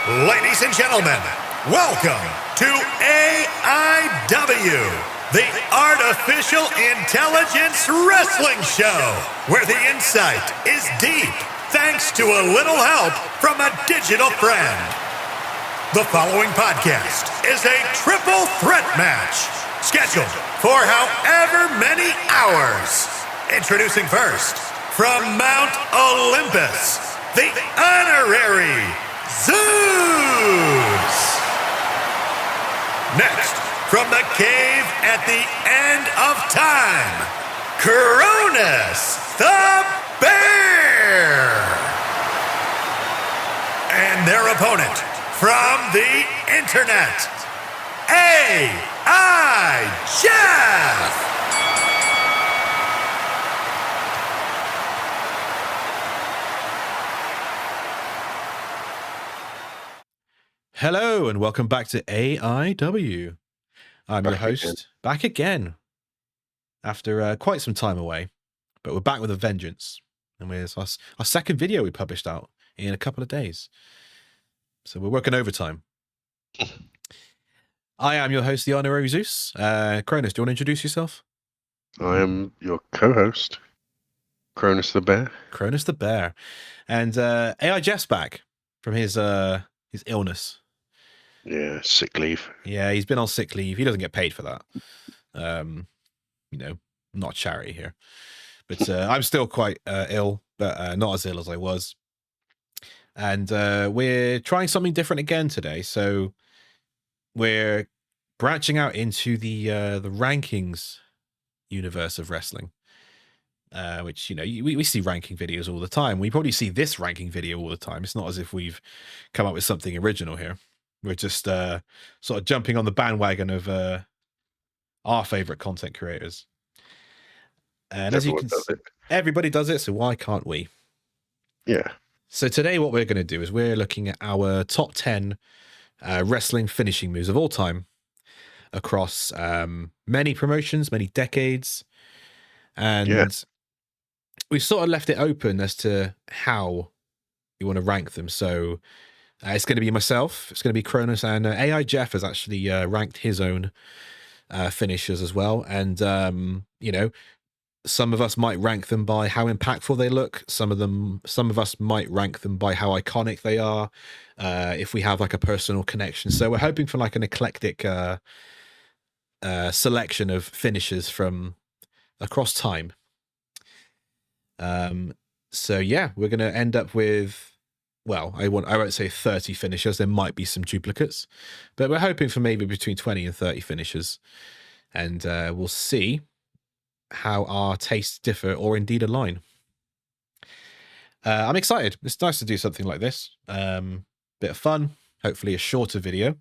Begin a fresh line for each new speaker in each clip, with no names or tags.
Ladies and gentlemen, welcome to A.I.W, the Artificial Intelligence Wrestling Show, where the insight is deep thanks to a little help from a digital friend. The following podcast is a triple threat match scheduled for however many hours. Introducing first, from Mount Olympus, the honorary Zeus. Next, from the cave at the end of time, Kronus the Bear. And their opponent from the internet, A.I. Jeff.
Hello and welcome back to A.I.W. I'm your host, back again after quite some time away, but we're back with a vengeance. And it's our second video we published out in a couple of days. So we're working overtime. I am your host, the honorary Zeus. Kronus, do you want to introduce yourself?
I am your co-host, Kronus the Bear.
Kronus the Bear. And A.I. Jeff's back from his illness.
Yeah, sick leave.
Yeah, he's been on sick leave. He doesn't get paid for that. Not charity here. But I'm still quite ill, but not as ill as I was. And we're trying something different again today. So we're branching out into the rankings universe of wrestling. Which, we see ranking videos all the time. We probably see this ranking video all the time. It's not as if we've come up with something original here. We're just sort of jumping on the bandwagon of our favorite content creators. And as you can see, everybody does it, so why can't we?
Yeah.
So today what we're going to do is we're looking at our top 10 wrestling finishing moves of all time across many promotions, many decades. And we've sort of left it open as to how you want to rank them. So it's going to be myself, it's going to be Kronus, and A.I. Jeff has actually ranked his own finishers as well. And, some of us might rank them by how impactful they look. Some of us might rank them by how iconic they are, if we have like a personal connection. So we're hoping for like an eclectic selection of finishers from across time. So yeah, we're going to end up with, well, I won't say 30 finishers. There might be some duplicates, but we're hoping for maybe between 20 and 30 finishers. And we'll see how our tastes differ or indeed align. I'm excited. It's nice to do something like this. Bit of fun, hopefully a shorter video.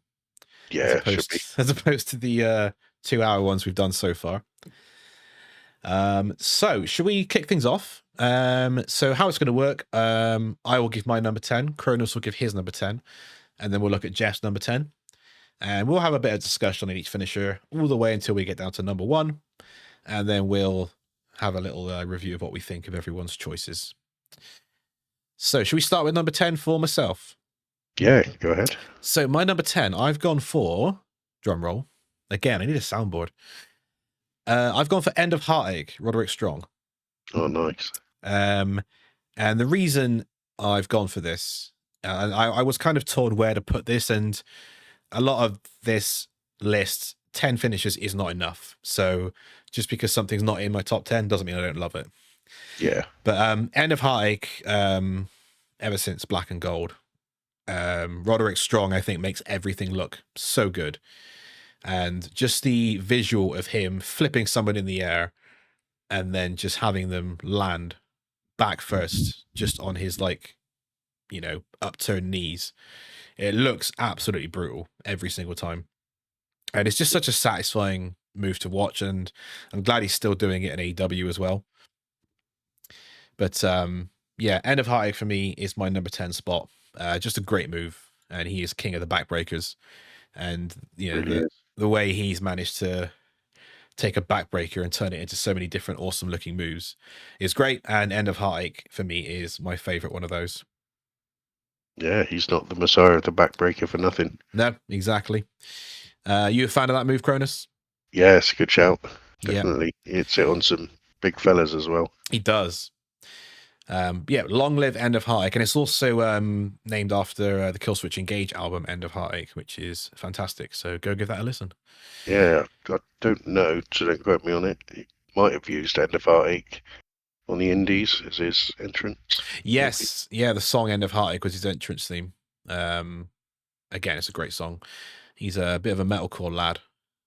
Yeah,
as opposed to the 2-hour ones we've done so far. So should we kick things off? So how it's going to work, I will give my number 10, Kronus will give his number 10, and then we'll look at Jeff's number 10, and we'll have a bit of discussion on each finisher all the way until we get down to number 1, and then we'll have a little review of what we think of everyone's choices. So should we start with number 10 for myself?
Yeah, go ahead.
So my number 10, I've gone for, drum roll, again, I need a soundboard. I've gone for End of Heartache, Roderick Strong.
Oh, nice.
And the reason I've gone for this, I was kind of told where to put this, and a lot of this list, 10 finishes is not enough. So just because something's not in my top 10 doesn't mean I don't love it.
Yeah.
But End of Heartache, ever since Black and Gold, Roderick Strong, I think, makes everything look so good. And just the visual of him flipping someone in the air and then just having them land back first, just on his, upturned knees. It looks absolutely brutal every single time. And it's just such a satisfying move to watch. And I'm glad he's still doing it in A.I.W as well. But, End of Heartache for me is my number 10 spot. Just a great move. And he is king of the backbreakers. And, the way he's managed to take a backbreaker and turn it into so many different awesome looking moves is great. And End of Heartache for me is my favorite one of those.
Yeah, he's not the messiah of the backbreaker for nothing.
No, exactly. You a fan of that move, Cronus?
Yeah, it's a good shout.
Yeah,
Definitely. Hits it on some big fellas as well.
he does. Yeah, long live End of Heartache, and it's also named after the Killswitch Engage album, End of Heartache, which is fantastic. So go give that a listen.
Yeah, I don't know, so don't quote me on it. He might have used End of Heartache on the Indies as his entrance.
Yes, yeah, the song End of Heartache was his entrance theme. Again, it's a great song. He's a bit of a metalcore lad.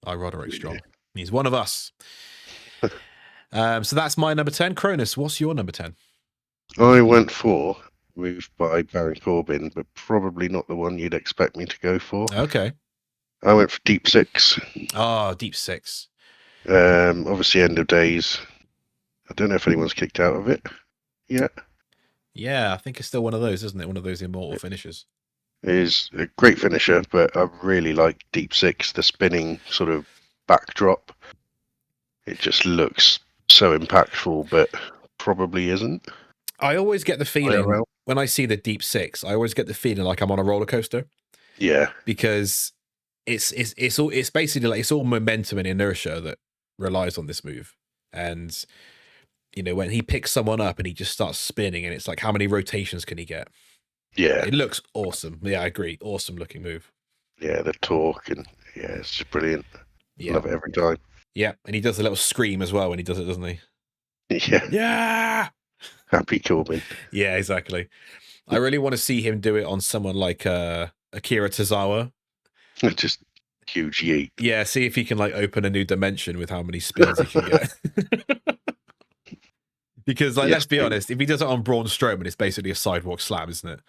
Roderick Strong. He's one of us. So that's my number 10. Cronus, what's your number 10?
I went for Move by Baron Corbin, but probably not the one you'd expect me to go for.
Okay.
I went for Deep Six.
Oh, Deep Six.
Obviously, End of Days. I don't know if anyone's kicked out of it yet.
Yeah, I think it's still one of those, isn't it? One of those immortal finishes.
It is a great finisher, but I really like Deep Six, the spinning sort of backdrop. It just looks so impactful, but probably isn't.
I always get the feeling when I see the Deep Six, I always get the feeling like I'm on a roller coaster.
Yeah,
because it's basically like it's all momentum and inertia that relies on this move. And you know, when he picks someone up and he just starts spinning, and it's like, how many rotations can he get?
yeah,
It looks awesome. Yeah, I agree. Awesome looking move.
yeah. The torque and yeah, it's just brilliant.
Yeah.
Love it every time.
Yeah, and he does a little scream as well when he does it, doesn't he?
Yeah,
Yeah.
Happy Corbin.
Yeah, exactly. I really want to see him do it on someone like Akira Tozawa.
Just huge yeet.
Yeah, see if he can like open a new dimension with how many spins he can get. Because like, let's be honest, if he does it on Braun Strowman, it's basically a sidewalk slam, isn't it?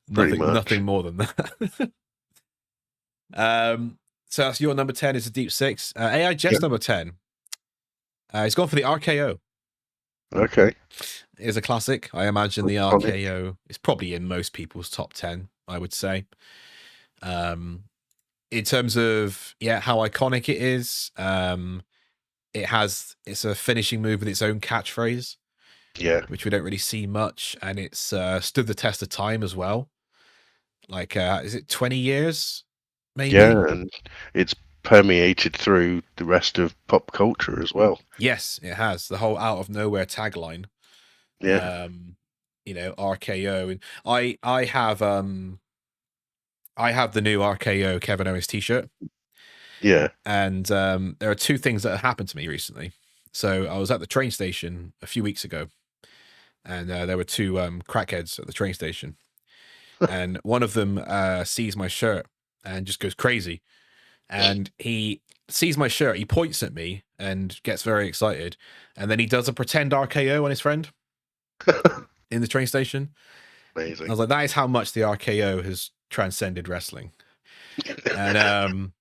Nothing more than that. So that's your number 10 is a Deep Six. A.I. Jeff's number 10. He's gone for the RKO.
Okay.
Is a classic. I imagine the RKO is probably in most people's top 10, I would say. In terms of how iconic it is, it's a finishing move with its own catchphrase.
Yeah.
Which we don't really see much, and it's stood the test of time as well. Like, is it 20 years? Maybe.
Yeah, and it's permeated through the rest of pop culture as well.
Yes, it has. The whole out of nowhere tagline.
Yeah.
You know, RKO, and I have the new RKO Kevin Owens t-shirt.
Yeah.
And there are two things that have happened to me recently. So I was at the train station a few weeks ago, and there were two crackheads at the train station, and one of them sees my shirt and just goes crazy, and he sees my shirt, he points at me and gets very excited, and then he does a pretend RKO on his friend in the train station.
Amazing.
I was like, that is how much the RKO has transcended wrestling. And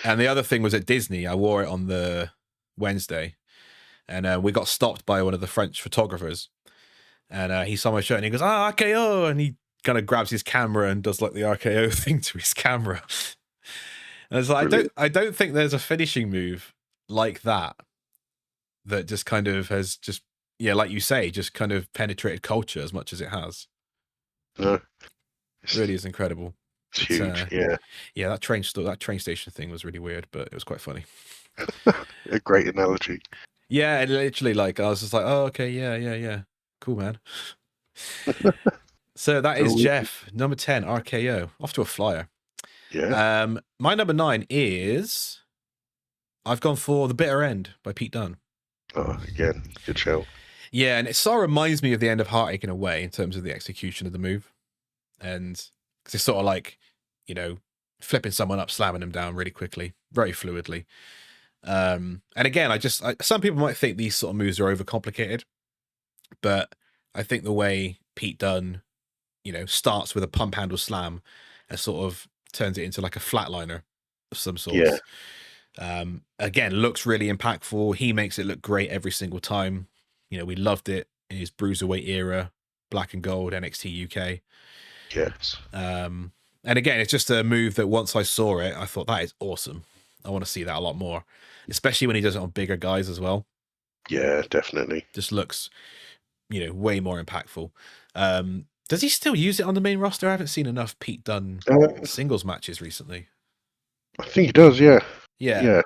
the other thing was at Disney, I wore it on the Wednesday, and we got stopped by one of the French photographers, and he saw my shirt and he goes, RKO, and he kind of grabs his camera and does like the RKO thing to his camera. And it's like, I don't think there's a finishing move like that just kind of has just, like you say, just kind of penetrated culture as much as it has.
No.
It really is incredible.
It's huge, yeah.
Yeah, that train station thing was really weird, but it was quite funny.
A great analogy.
Yeah, and literally, like, I was just like, oh, okay, yeah. Cool, man. So that is Jeff, number 10, RKO. Off to a flyer.
Yeah.
My number 9 is... I've gone for The Bitter End by Pete Dunne.
Oh, again, good show.
Yeah, and it sort of reminds me of the End of Heartache in a way, in terms of the execution of the move. And cause it's sort of like, you know, flipping someone up, slamming them down really quickly, very fluidly. And again, some people might think these sort of moves are overcomplicated, but I think the way Pete Dunne, you know, starts with a pump handle slam and sort of turns it into like a flatliner of some sort.
Yeah.
Again, looks really impactful. He makes it look great every single time. You know, we loved it in his Bruiserweight era, Black and Gold, NXT UK.
Yes.
And again, it's just a move that once I saw it, I thought, that is awesome. I want to see that a lot more, especially when he does it on bigger guys as well.
Yeah, definitely.
Just looks, you know, way more impactful. Does he still use it on the main roster? I haven't seen enough Pete Dunne
I
singles matches recently.
think he does. Yeah.
Yeah,
Yeah.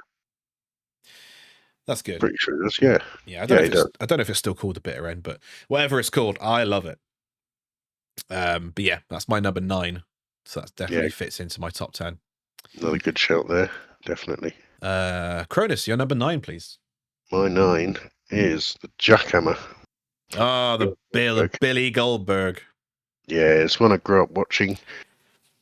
that's good.
Pretty sure he does. Yeah.
Yeah, I
Yeah,
don't
he
know if
does.
I don't know if it's still called the Bitter End, but whatever it's called, I love it. But yeah, that's my number 9. So that definitely fits into my top 10.
Another good shout there. Definitely.
Kronus, your number 9, please.
My 9 is the Jackhammer.
Oh, the
Goldberg.
Billy Goldberg.
Yeah, it's one I grew up watching.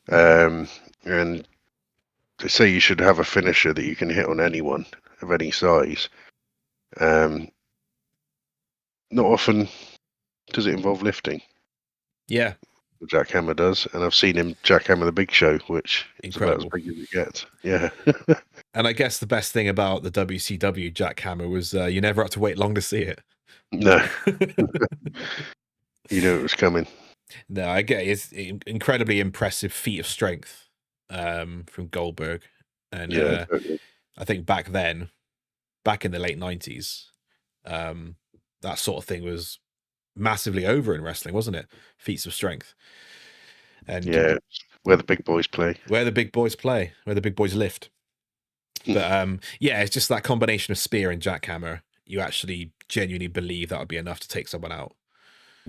And they say you should have a finisher that you can hit on anyone of any size. Not often does it involve lifting.
Yeah,
The Jackhammer does, and I've seen him jackhammer the Big Show, which is about as
incredible.
big as it gets. Yeah.
And I guess the best thing about the WCW jackhammer was you never had to wait long to see it.
No, you knew it was coming.
No, I get it. It's an incredibly impressive feat of strength from Goldberg. And
Yeah, totally.
I think back then, back in the late 90s, that sort of thing was massively over in wrestling, wasn't it? Feats of strength. And
Yeah, where the big boys play.
where the big boys play, where the big boys lift. But yeah, it's just that combination of spear and jackhammer. You actually genuinely believe that would be enough to take someone out.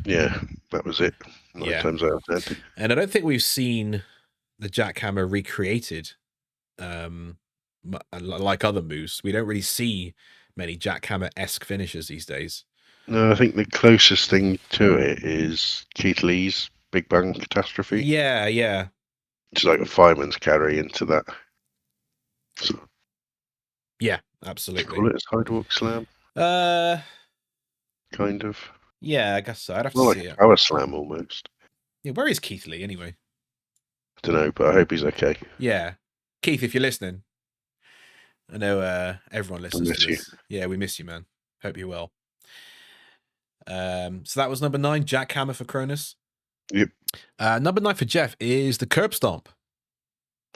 Yeah, that was it. 9
Yeah.
times out of 10.
And I don't think we've seen the jackhammer recreated like other moves. We don't really see many jackhammer-esque finishes these days.
No, I think the closest thing to it is Keith Lee's Big Bang Catastrophe.
Yeah, yeah.
It's like a fireman's carry into that. So,
Yeah,
do you
absolutely.
call it a sidewalk slam? Kind of.
Yeah, I guess so. I'd have to
More
see
like a
it.
power slam almost.
Yeah, where is Keith Lee anyway?
I don't know, but I hope he's okay.
Yeah. Keith, if you're listening, I know everyone listens
miss
to
you.
this. Yeah, we miss you, man. Hope you're well. So that was number 9, jackhammer for Kronus.
Yep.
Number 9 for Jeff is the curb stomp.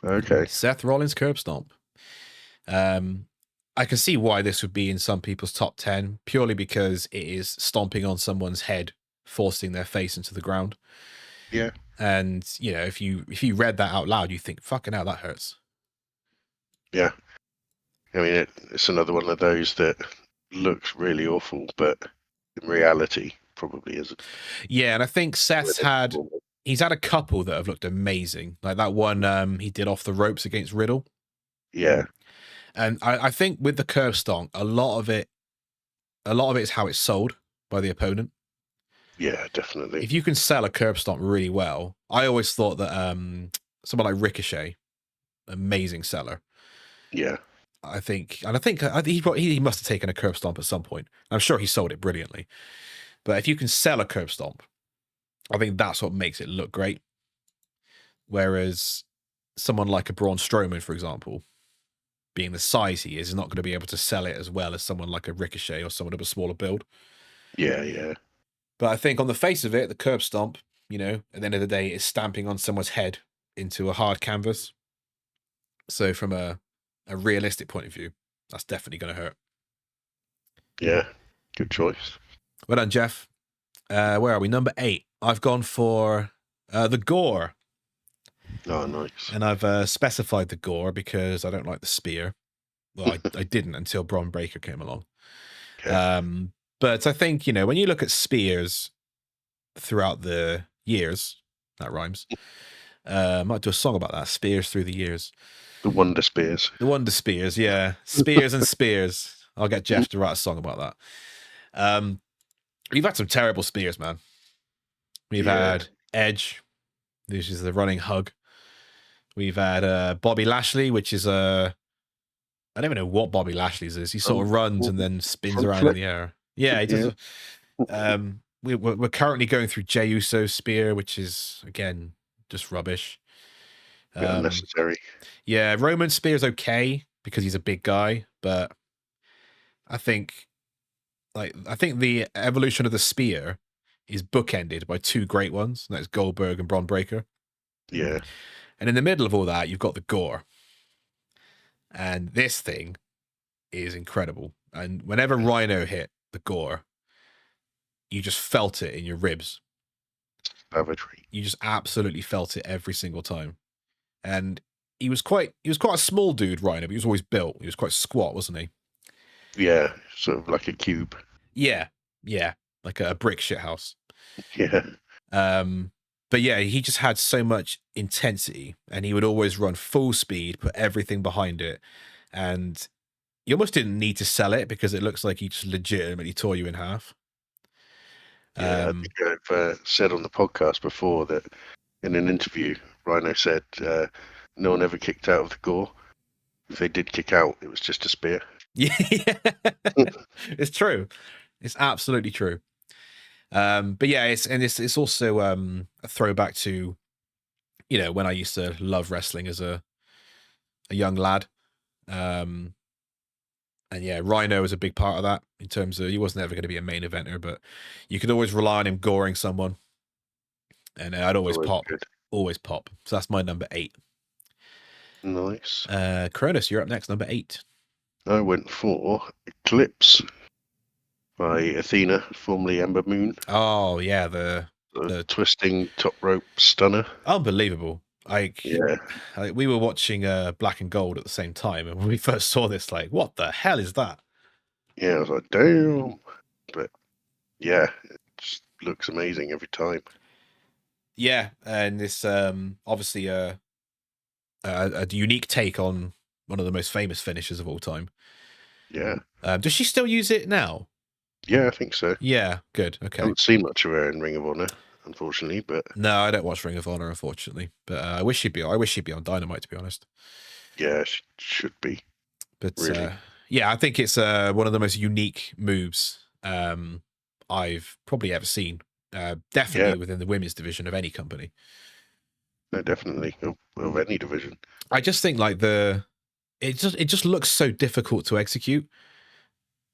Okay.
Seth Rollins curb stomp. I can see why this would be in some people's top 10, purely because it is stomping on someone's head, forcing their face into the ground.
Yeah.
And you know, if you read that out loud, you think, "Fucking hell, that hurts."
Yeah. I mean, it's another one of those that looks really awful, but in reality, probably isn't.
Yeah, and I think Seth's he's had a couple that have looked amazing, like that one he did off the ropes against Riddle.
Yeah.
And I think with the curb stomp, a lot of it is how it's sold by the opponent.
Yeah, definitely.
If you can sell a curb stomp really well, I always thought that someone like Ricochet, amazing seller.
Yeah.
I think he must have taken a curb stomp at some point. I'm sure he sold it brilliantly. But if you can sell a curb stomp, I think that's what makes it look great. Whereas someone like a Braun Strowman, for example, being the size he is not going to be able to sell it as well as someone like a Ricochet or someone of a smaller build.
Yeah, yeah.
But I think on the face of it, the curb stomp, you know, at the end of the day, is stamping on someone's head into a hard canvas. So from a realistic point of view, that's definitely going to hurt.
Yeah, good choice.
Well done, Jeff. Where are we? Number 8. I've gone for the gore.
Oh, nice.
And I've specified the gore because I don't like the spear. Well, I didn't until Bron Breakker came along. Okay. But I think, you know, when you look at spears throughout the years, that rhymes. I might do a song about that. Spears through the years.
The Wonder Spears.
The Wonder Spears, yeah. Spears and spears. I'll get Jeff to write a song about that. We've had some terrible spears, man. We've had Edge, which is the running hug. We've had Bobby Lashley, which is I don't even know what Bobby Lashley's is. He sort of runs and then spins around in the air. Yeah, he does. We're currently going through Jey Uso's spear, which is, again, just rubbish.
Unnecessary.
Yeah, Roman's spear is okay because he's a big guy, but I think the evolution of the spear is bookended by 2 great ones, and that's Goldberg and Bron Breakker.
Yeah.
And in the middle of all that, you've got the gore. And this thing is incredible. And whenever Rhino hit the gore, you just felt it in your ribs.
savagery.
You just absolutely felt it every single time. And he was quite a small dude, Rhino, but he was always built. He was quite squat, wasn't he?
Yeah, sort of like a cube.
Yeah, like a brick shit house.
Yeah.
But yeah, he just had so much intensity, and he would always run full speed, put everything behind it, and you almost didn't need to sell it because it looks like he just legitimately tore you in half.
Yeah, I think I've said on the podcast before that in an interview, Rhino said no one ever kicked out of the gore. If they did kick out, it was just a spear.
Yeah, it's true. It's absolutely true. But yeah, it's also a throwback to, you know, when I used to love wrestling as a young lad. And yeah, Rhino was a big part of that in terms of he wasn't ever going to be a main eventer, but you could always rely on him goring someone. And I'd always pop.
Good.
Always pop. So that's my number 8.
Nice.
Kronus, you're up next, number 8.
I went for Eclipse by Athena, formerly Ember Moon.
Oh yeah, the
twisting top rope stunner.
Unbelievable.
Yeah.
We were watching Black and Gold at the same time, and when we first saw this, like, what the hell is that?
Yeah, I was like, damn. But yeah, it just looks amazing every time.
Yeah, and this obviously a unique take on one of the most famous finishes of all time.
Yeah.
Does she still use it now?
Yeah, I think so.
Yeah, good. Okay.
I haven't seen much of her in Ring of Honor, unfortunately, but
no, I don't watch Ring of Honor, unfortunately. But I wish she'd be on Dynamite, to be honest.
Yeah, she should be.
But
really.
Yeah, I think it's one of the most unique moves I've probably ever seen. Definitely within the women's division of any company.
No, definitely of any division.
I just think like it just looks so difficult to execute,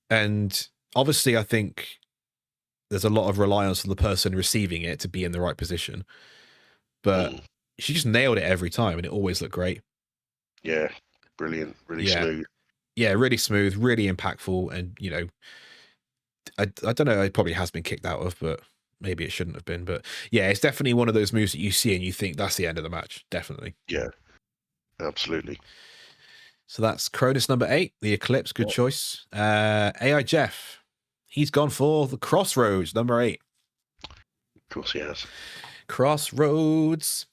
and obviously I think there's a lot of reliance on the person receiving it to be in the right position. But she just nailed it every time, and it always looked great.
Yeah, brilliant, really smooth.
Yeah, really smooth, really impactful, and you know, I don't know, it probably has been kicked out of, but maybe it shouldn't have been. But yeah, it's definitely one of those moves that you see and you think that's the end of the match. Definitely.
Yeah, absolutely.
So that's Kronus number 8, the Eclipse. Good choice. A.I. Jeff, he's gone for the Crossroads number 8.
Of course he has.
Crossroads.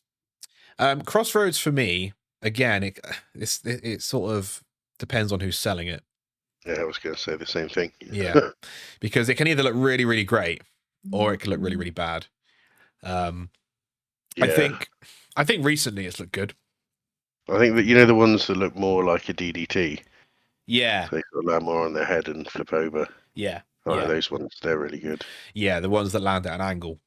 Crossroads for me, again, it sort of depends on who's selling it.
Yeah, I was going to say the same thing.
Yeah, because it can either look really, really great, or it can look really, really bad. I think recently it's looked good.
I think that, you know, the ones that look more like a DDT.
Yeah.
So they sort of land more on their head and flip over.
Yeah.
Those ones, they're really good.
Yeah, the ones that land at an angle.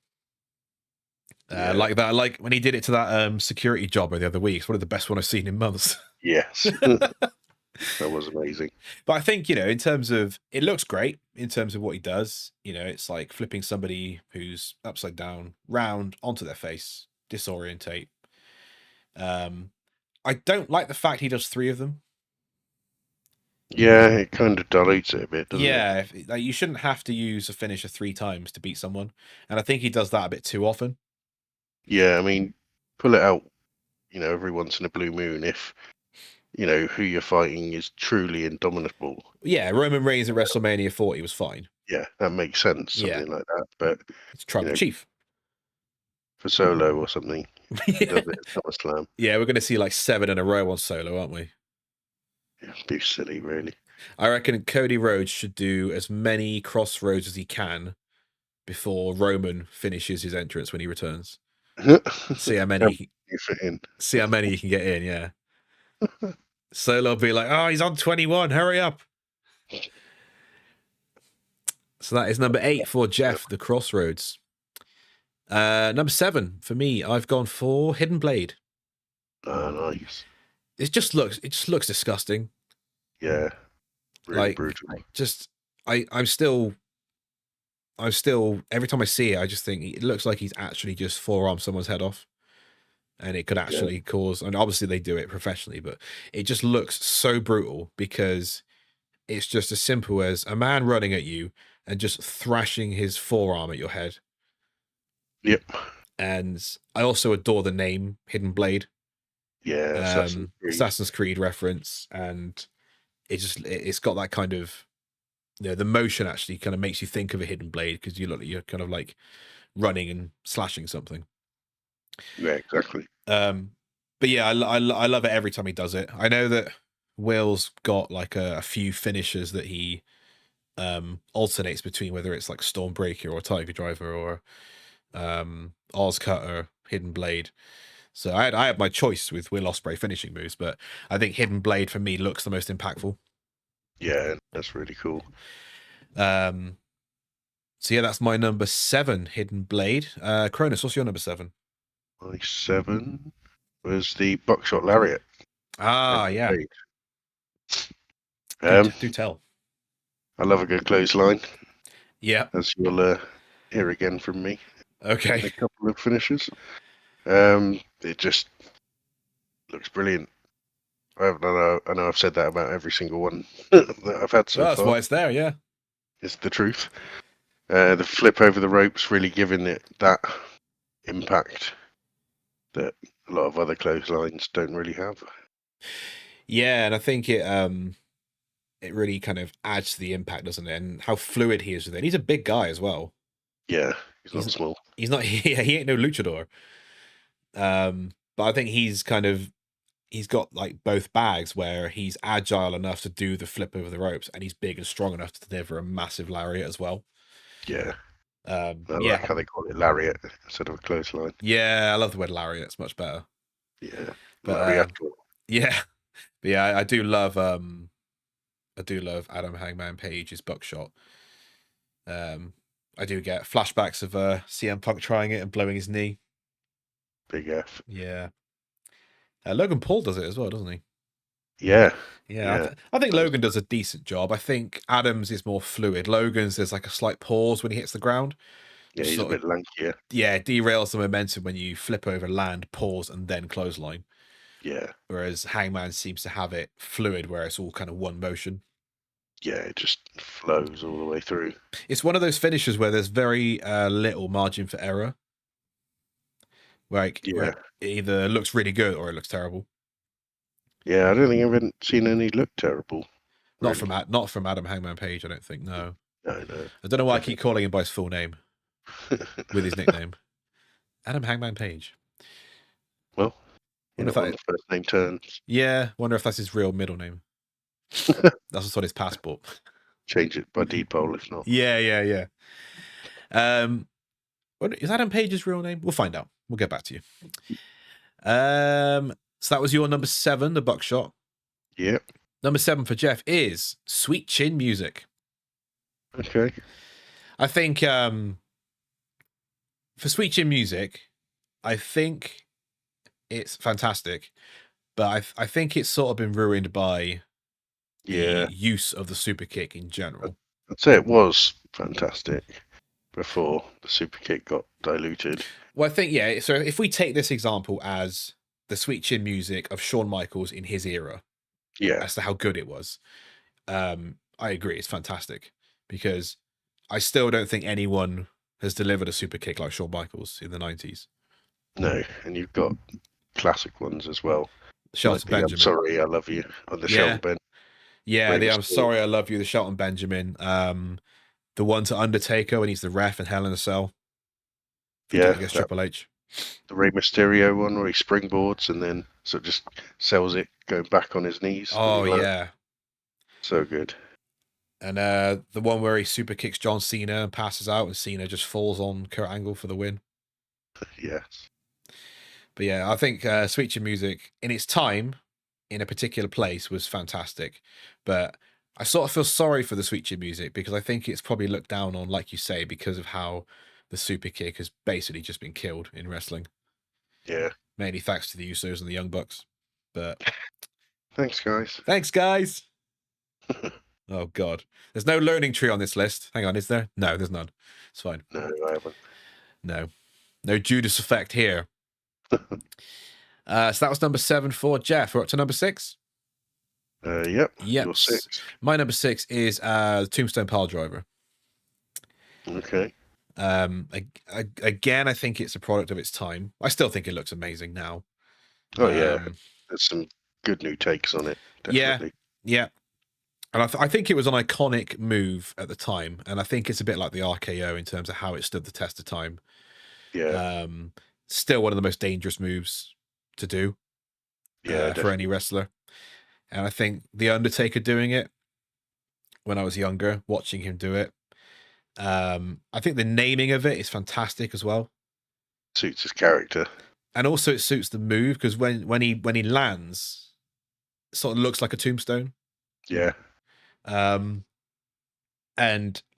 Like that, like when he did it to that security jobber the other week. It's one of the best one I've seen in months.
Yes. That was amazing.
But I think, you know, in terms of, it looks great in terms of what he does. You know, it's like flipping somebody who's upside down, round onto their face, disorientate. I don't like the fact he does 3 of them.
Yeah, it kind of dilutes it a bit, doesn't it?
Yeah, like you shouldn't have to use a finisher 3 times to beat someone. And I think he does that a bit too often.
Yeah, I mean, pull it out, you know, every once in a blue moon if, you know, who you're fighting is truly indomitable.
Yeah, Roman Reigns at WrestleMania 40 was fine.
Yeah, that makes sense, something like that. But
it's Tribal Chief.
For Solo or something. SummerSlam.
Yeah, we're going to see like 7 in a row on Solo, aren't we?
Yeah, be silly, really.
I reckon Cody Rhodes should do as many Crossroads as he can before Roman finishes his entrance when he returns. See how many
you fit in.
See how many you can get in, yeah. Solo will be like, oh, he's on 21, hurry up. So that is number 8 for Jeff, the Crossroads. Number 7 for me, I've gone for Hidden Blade.
Nice.
It just looks disgusting.
Yeah. Really
like,
brutal.
Just I'm still every time I see it, I just think it looks like he's actually just forearmed someone's head off. And it could actually cause, and obviously they do it professionally, but it just looks so brutal because it's just as simple as a man running at you and just thrashing his forearm at your head.
Yep.
And I also adore the name Hidden Blade.
Yeah,
Assassin's Creed reference, and it's got that kind of, the motion actually kind of makes you think of a hidden blade because you're kind of like running and slashing something.
Yeah, exactly.
But yeah, I love it every time he does it. I know that Will's got like a few finishers that he alternates between, whether it's like Stormbreaker or Tiger Driver or Oz Cutter, Hidden Blade. So I had my choice with Will Ospreay finishing moves, but I think Hidden Blade for me looks the most impactful.
Yeah, that's really cool.
So yeah, that's my number 7, Hidden Blade. Kronus, what's your number 7?
My 7 was the Buckshot Lariat.
Ah, yeah. Do tell.
I love a good clothesline.
Yeah.
As you'll hear again from me.
Okay.
In a couple of finishes. It just looks brilliant. I know I've said that about every single one that I've had so far.
That's why it's there, yeah.
It's the truth. The flip over the ropes really giving it that impact that a lot of other clotheslines don't really have.
Yeah, and I think it really kind of adds to the impact, doesn't it? And how fluid he is with it. He's a big guy as well.
Yeah, he's not small.
He's not. He ain't no luchador. But I think he's got like both bags where he's agile enough to do the flip over the ropes, and he's big and strong enough to deliver a massive lariat as well.
Yeah. I like how they call it lariat instead of a clothesline.
Yeah, I love the word lariat. It's much better.
Yeah.
But yeah. But yeah, I do love Adam Hangman Page's buckshot. I do get flashbacks of CM Punk trying it and blowing his knee.
Big F.
Yeah. Logan Paul does it as well, doesn't he?
Yeah.
Yeah. I think Logan does a decent job. I think Adams is more fluid. Logan's, there's like a slight pause when he hits the ground.
Yeah, he's a bit lankier.
Yeah, derails the momentum when you flip over, land, pause, and then clothesline.
Yeah.
Whereas Hangman seems to have it fluid, where it's all kind of one motion.
Yeah, it just flows all the way through.
It's one of those finishes where there's very little margin for error. Where it either looks really good or it looks terrible.
Yeah, I don't think I've seen any look terrible.
Not from Adam Hangman Page, I don't think. No.
No.
I don't know why I keep calling him by his full name with his nickname, Adam Hangman Page.
Well, if that first name turns.
Yeah, wonder if that's his real middle name. That's what's on his passport.
Change it by deed poll if not.
Yeah. Is Adam Page's real name? We'll find out. We'll get back to you. So that was your number 7, the buckshot.
Yep.
Number 7 for Jeff is Sweet Chin Music.
Okay.
I think for Sweet Chin Music, I think it's fantastic, but I think it's sort of been ruined by the use of the super kick in general.
I'd say it was fantastic before the super kick got diluted.
Well, I think, so if we take this example as the Sweet Chin Music of Shawn Michaels in his era, as to how good it was, I agree, it's fantastic, because I still don't think anyone has delivered a super kick like Shawn Michaels in the 90s.
No, and you've got classic ones as well.
Shelton Benjamin.
I'm sorry, I love you. On the Shelton Benjamin.
Yeah, I'm sorry, I love you. The Shelton Benjamin. The one to Undertaker when he's the ref in Hell in a Cell. Against Triple H.
The Rey Mysterio one where he springboards and then sort of just sells it going back on his knees.
Oh, yeah.
So good.
And the one where he super kicks John Cena and passes out and Cena just falls on Kurt Angle for the win.
Yes.
But yeah, I think Sweet Chin Music in its time, in a particular place, was fantastic. But I sort of feel sorry for the Sweet Chin Music because I think it's probably looked down on, like you say, because of how the super kick has basically just been killed in wrestling.
Yeah.
Mainly thanks to the Usos and the Young Bucks. But
Thanks, guys.
Oh, God. There's no learning tree on this list. Hang on, is there? No, there's none. It's fine.
No, I haven't.
No Judas effect here. So that was number 7 for Jeff. We're up to number 6?
Yep. Your 6.
My number 6 is Tombstone Pile Driver.
Okay.
Again, I think it's a product of its time. I still think it looks amazing now.
Oh yeah, there's some good new takes on it. Definitely.
Yeah. And I think it was an iconic move at the time, and I think it's a bit like the RKO in terms of how it stood the test of time.
Yeah.
Still one of the most dangerous moves to do.
Yeah.
For any wrestler. And I think the Undertaker doing it when I was younger, watching him do it. I think the naming of it is fantastic as well.
Suits his character.
And also it suits the move because when he lands, it sort of looks like a tombstone.
Yeah.
And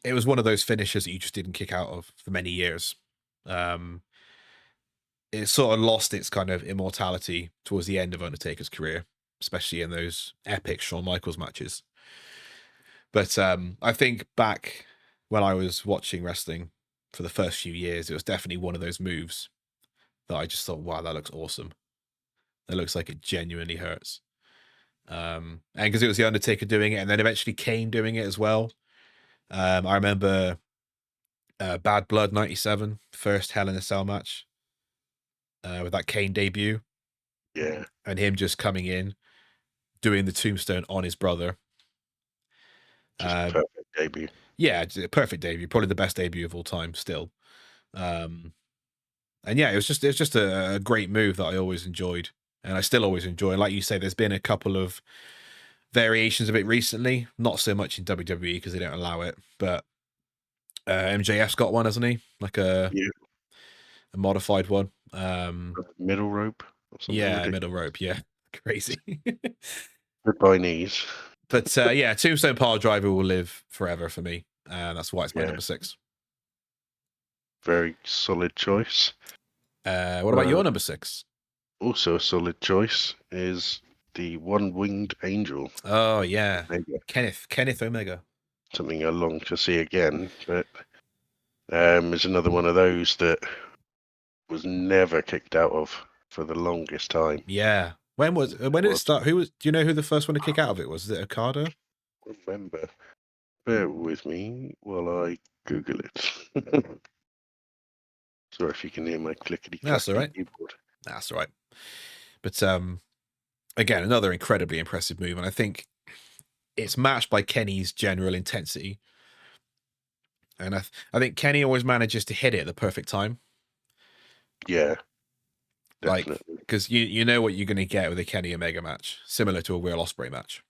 it was one of those finishes that you just didn't kick out of for many years. It sort of lost its kind of immortality towards the end of Undertaker's career, especially in those epic Shawn Michaels matches. But I think back when I was watching wrestling for the first few years, it was definitely one of those moves that I just thought, wow, that looks awesome. That looks like it genuinely hurts. And because it was the Undertaker doing it, and then eventually Kane doing it as well. I remember Bad Blood 97, first Hell in a Cell match with that Kane debut.
Yeah.
And him just coming in, doing the tombstone on his brother.
Just perfect debut.
Yeah, perfect debut. Probably the best debut of all time still. And yeah, it was just a great move that I always enjoyed. And I still always enjoy. And like you say, there's been a couple of variations of it recently. Not so much in WWE because they don't allow it. But MJF's got one, hasn't he? Like a modified one.
Middle rope or something.
Yeah,
ridiculous.
middle rope. Yeah, crazy.
Goodbye knees.
But yeah, Tombstone Pile Driver will live forever for me. That's why it's my number 6.
Very solid choice.
What about your number 6?
Also a solid choice is the One-Winged Angel.
Oh yeah,
Omega.
Kenneth Omega.
Something I long to see again, but it's another one of those that was never kicked out of for the longest time.
Yeah. When did it start? Do you know who the first one to kick out of it was? Is it Okada?
Remember. Bear with me while I Google it. Sorry if you can hear my clickety-clackety
That's all right.
keyboard.
That's all right. But again, another incredibly impressive move, and I think it's matched by Kenny's general intensity. And I think Kenny always manages to hit it at the perfect time.
Yeah. Definitely.
Like, because you know what you're going to get with a Kenny Omega match, similar to a Will Ospreay match.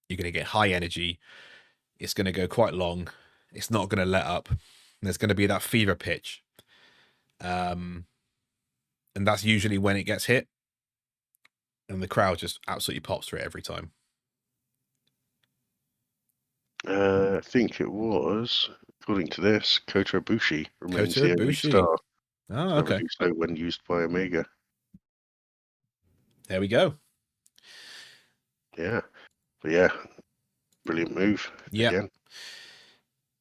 You're going to get high energy. It's going to go quite long. It's not going to let up. And there's going to be that fever pitch. And that's usually when it gets hit. And the crowd just absolutely pops for it every time.
I think it was, according to this, Kota Ibushi remains the only star.
Oh, okay.
So when used by Omega.
There we go.
Yeah. But yeah, brilliant move.
Yeah.
Again.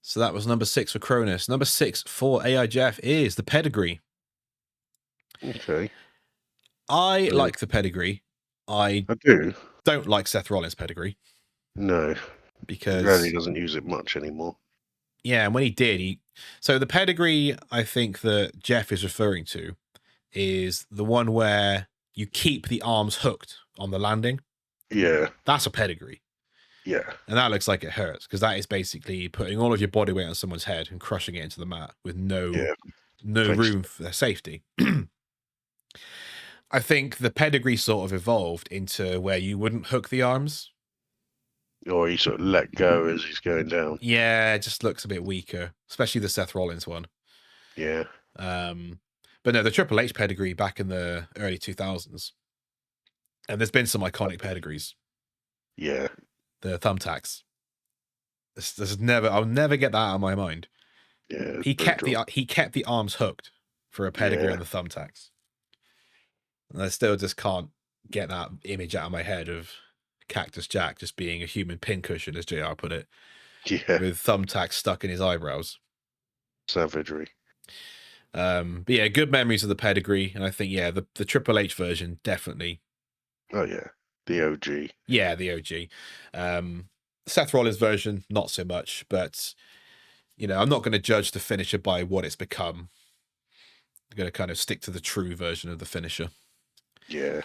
So that was number 6 for Kronus. Number 6 for A.I. Jeff is the pedigree.
Okay.
I like the pedigree. I
do.
Don't like Seth Rollins' pedigree.
No.
Because
he really doesn't use it much anymore.
Yeah, and when he did, so the pedigree I think that Jeff is referring to is the one where you keep the arms hooked on the landing.
Yeah.
That's a pedigree.
Yeah.
And that looks like it hurts because that is basically putting all of your body weight on someone's head and crushing it into the mat with no room for safety. I think the pedigree sort of evolved into where you wouldn't hook the arms.
Or you sort of let go as he's going down.
Yeah, it just looks a bit weaker, especially the Seth Rollins one.
Yeah.
But no, the Triple H pedigree back in the early 2000s. And there's been some iconic pedigrees.
Yeah.
The thumbtacks. I'll never get that out of my mind.
Yeah.
He kept the arms hooked for a pedigree on the thumbtacks. And I still just can't get that image out of my head of Cactus Jack just being a human pincushion, as JR put it.
Yeah.
With thumbtacks stuck in his eyebrows.
Savagery.
But yeah, good memories of the pedigree. And I think, yeah, the Triple H version, definitely.
Oh, yeah. The OG.
Yeah, the OG. Seth Rollins version, not so much. But I'm not going to judge the finisher by what it's become. I'm going to kind of stick to the true version of the finisher.
Yeah.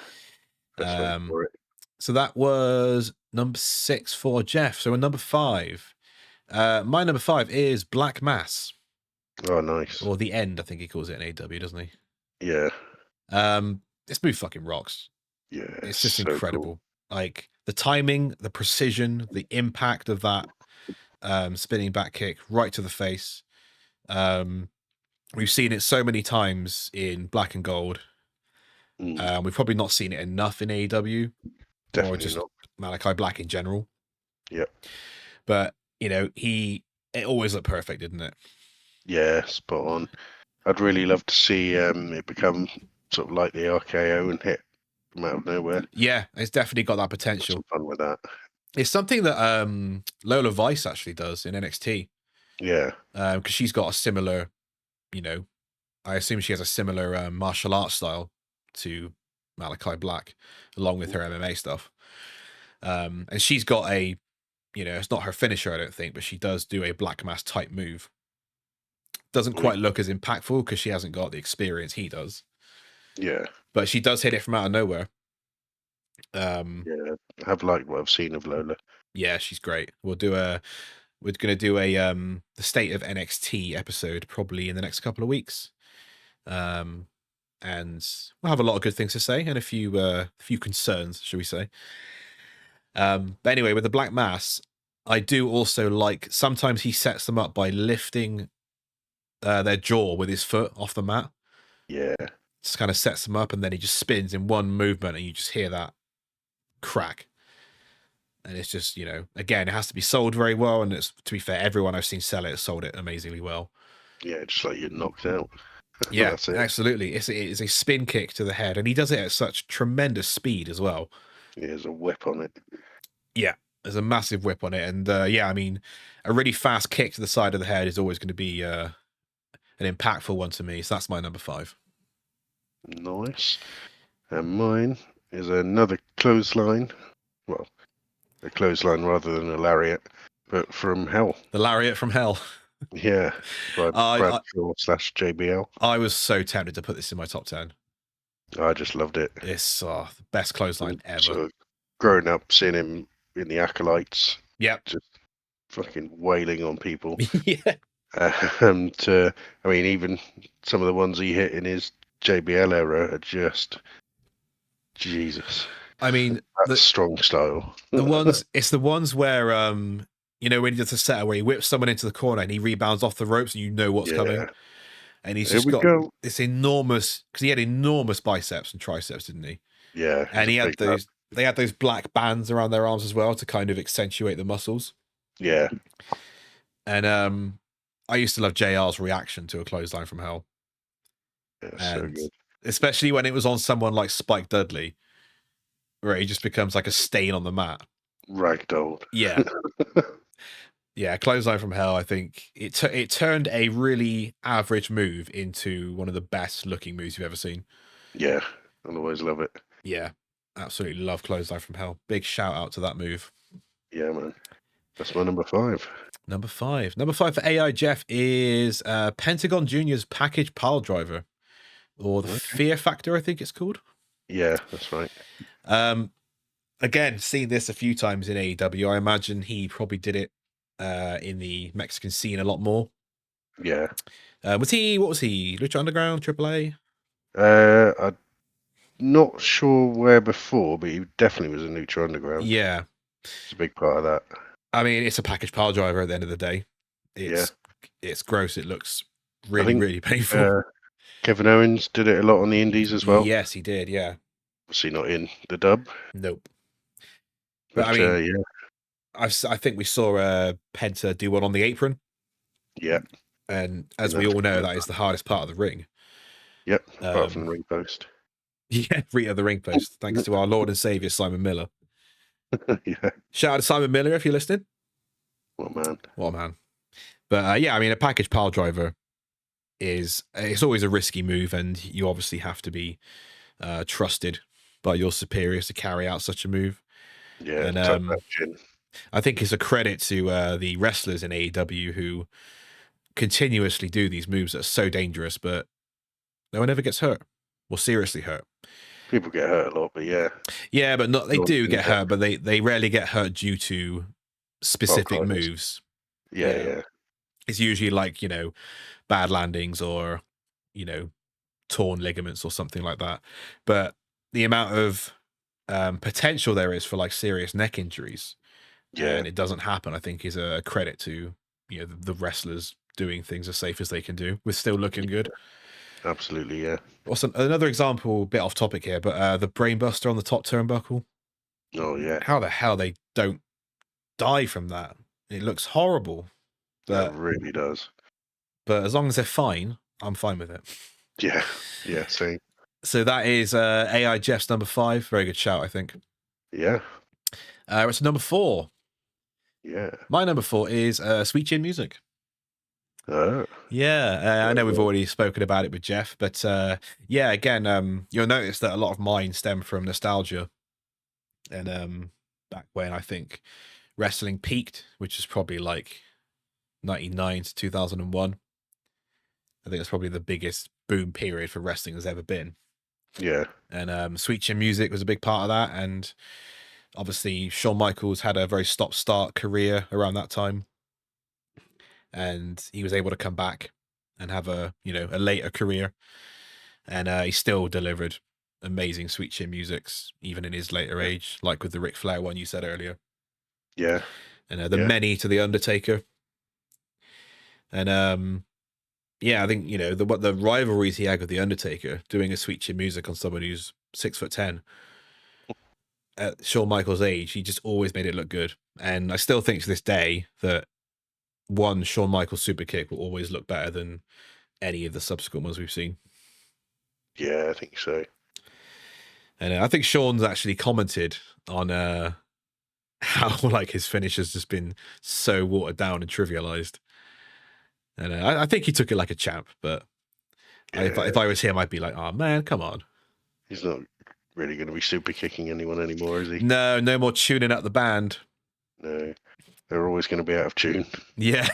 For it.
So that was number 6 for Jeff. So we're number 5. My number 5 is Black Mass.
Oh, nice.
Or The End, I think he calls it in A.W, doesn't he?
Yeah.
This move fucking rocks.
Yeah.
It's just
so
incredible. Cool. Like the timing, the precision, the impact of that spinning back kick right to the face. We've seen it so many times in Black and Gold. We've probably not seen it enough in A.W.
Definitely
or just
not.
Malachi Black in general.
Yep.
But, it always looked perfect, didn't it?
Yeah, spot on. I'd really love to see it become sort of like the RKO and hit from out of nowhere.
Yeah, it's definitely got that potential.
Some fun with that.
It's something that Lola Vice actually does in NXT.
Yeah.
Because she's got a similar, I assume she has a similar martial arts style to Malachi Black, along with her MMA stuff. And she's got a, it's not her finisher, I don't think, but she does do a Black Mass type move. Doesn't quite look as impactful because she hasn't got the experience he does.
Yeah.
But she does hit it from out of nowhere.
Yeah, I have liked what I've seen of Lola.
Yeah, she's great. We're going to do a the State of NXT episode probably in the next couple of weeks. And we'll have a lot of good things to say and a few concerns, shall we say. But anyway, with the Black Mass, I do also like, sometimes he sets them up by lifting their jaw with his foot off the mat.
Yeah.
Just kind of sets them up, and then he just spins in one movement, and you just hear that crack. And it's just, again, it has to be sold very well. And it's, to be fair, everyone I've seen sell it has sold it amazingly well.
Yeah, just like you're knocked out.
Yeah,
That's it.
Absolutely. It's a spin kick to the head, and he does it at such tremendous speed as well.
Yeah, there's a whip on it.
Yeah, there's a massive whip on it. And a really fast kick to the side of the head is always going to be an impactful one to me. So that's my number 5.
Nice. And mine is another clothesline. Well, a clothesline rather than a lariat, but from hell.
The lariat from hell.
Yeah, by Brad Shaw / JBL.
I was so tempted to put this in my top 10.
I just loved it.
It's the best clothesline ever.
So, growing up, seeing him in the Acolytes.
Yeah.
Just fucking wailing on people.
Yeah.
And even some of the ones he hit in his JBL era are just Jesus.
I mean,
that's strong style.
It's the ones where when he does the setup where he whips someone into the corner and he rebounds off the ropes and you know what's coming. And he's just got this enormous, because he had enormous biceps and triceps, didn't he?
Yeah.
And they had those black bands around their arms as well to kind of accentuate the muscles.
Yeah.
And I used to love JR's reaction to a clothesline from hell.
Yeah, so good.
Especially when it was on someone like Spike Dudley, where he just becomes like a stain on the mat.
Ragdolled.
Yeah. Yeah, clothesline from hell, I think it turned a really average move into one of the best looking moves you've ever seen.
Yeah, I'll always love it.
Yeah, absolutely love clothesline from hell. Big shout out to that move.
Yeah, man. That's my number 5.
Number 5 for A.I. Jeff is Pentagon Jr.'s package pile driver, or the Fear Factor, I think it's called.
Yeah, that's right.
Again, seen this a few times in AEW. I imagine he probably did it in the Mexican scene a lot more.
Yeah.
What was he? Lucha Underground, AAA?
I'm not sure where before, but he definitely was in Lucha Underground.
Yeah.
It's a big part of that.
I mean, it's a package pile driver at the end of the day. It's gross. It looks really, really painful.
Kevin Owens did it a lot on the indies as well.
Yes, he did, yeah.
Obviously not in the dub.
Nope.
But
I mean,
yeah.
I think we saw Penta do one on the apron.
Yeah.
And as we all know, that is the hardest part of the ring.
Yep, apart from the ring post.
Yeah, Rita the ring post, thanks to our Lord and Savior, Simon Miller.
Yeah.
Shout out to Simon Miller if you're listening.
What a man.
But I mean, a package pile driver it's always a risky move, and you obviously have to be trusted by your superiors to carry out such a move.
Yeah,
and I think it's a credit to the wrestlers in AEW who continuously do these moves that are so dangerous, but no one ever gets hurt or seriously hurt.
People get hurt a lot, but yeah.
Yeah, but not they
Not
do
in
get
there.
hurt, but they rarely get hurt due to specific
Climbers.
moves.
Yeah.
It's usually like, bad landings or, torn ligaments or something like that. But the amount of potential there is for like serious neck injuries,
Yeah.
and it doesn't happen, I think is a credit to, the wrestlers doing things as safe as they can do with still looking good.
Absolutely, yeah.
Also, another example, a bit off topic here, but the brainbuster on the top turnbuckle.
Oh, yeah.
How the hell they don't die from that? It looks horrible. But,
That really does.
But as long as they're fine, I'm fine with it.
Yeah, same.
So that is A.I. Jeff's number 5. Very good shout, I think.
Yeah.
It's number 4.
Yeah.
My number 4 is Sweet Chin Music.
Oh.
Yeah, I know we've already spoken about it with Jeff, but yeah, again, you'll notice that a lot of mine stem from nostalgia. And back when I think wrestling peaked, which is probably like 99 to 2001. I think it's probably the biggest boom period for wrestling has ever been.
Yeah.
And Sweet Chin Music was a big part of that. And obviously, Shawn Michaels had a very stop-start career around that time. And he was able to come back and have a later career. And he still delivered amazing Sweet Chin musics, even in his later age, like with the Ric Flair one you said earlier.
Yeah.
And many to the Undertaker. And yeah, I think, the rivalries he had with the Undertaker, doing a Sweet Chin music on someone who's 6'10" at Shawn Michaels' age, he just always made it look good. And I still think to this day that one Shawn Michaels super kick will always look better than any of the subsequent ones we've seen.
Yeah, I think so.
And I think Shawn's actually commented on how like his finish has just been so watered down and trivialized. And I think he took it like a champ, but if I was him, I'd be like, oh man, come on.
He's not really going to be super kicking anyone anymore, is he?
No more tuning up the band.
No, they're always going to be out of tune.
Yeah.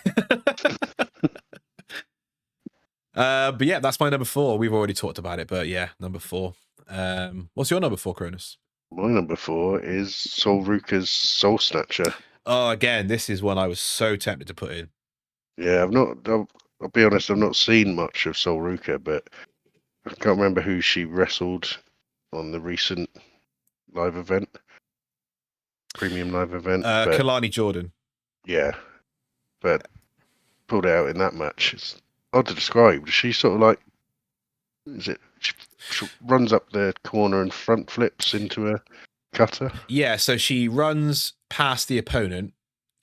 But yeah, that's my number 4. We've already talked about it, but yeah, number 4. What's your number 4, Kronus?
My number 4 is Sol Ruka's Soul Snatcher.
Oh, again, this is one I was so tempted to put in.
Yeah, I'll be honest, I've not seen much of Sol Ruka, but I can't remember who she wrestled on the recent live event, premium live event.
Kalani Jordan.
Yeah, but pulled it out in that match. It's hard to describe. She sort of like, she runs up the corner and front flips into a cutter?
Yeah, so she runs past the opponent,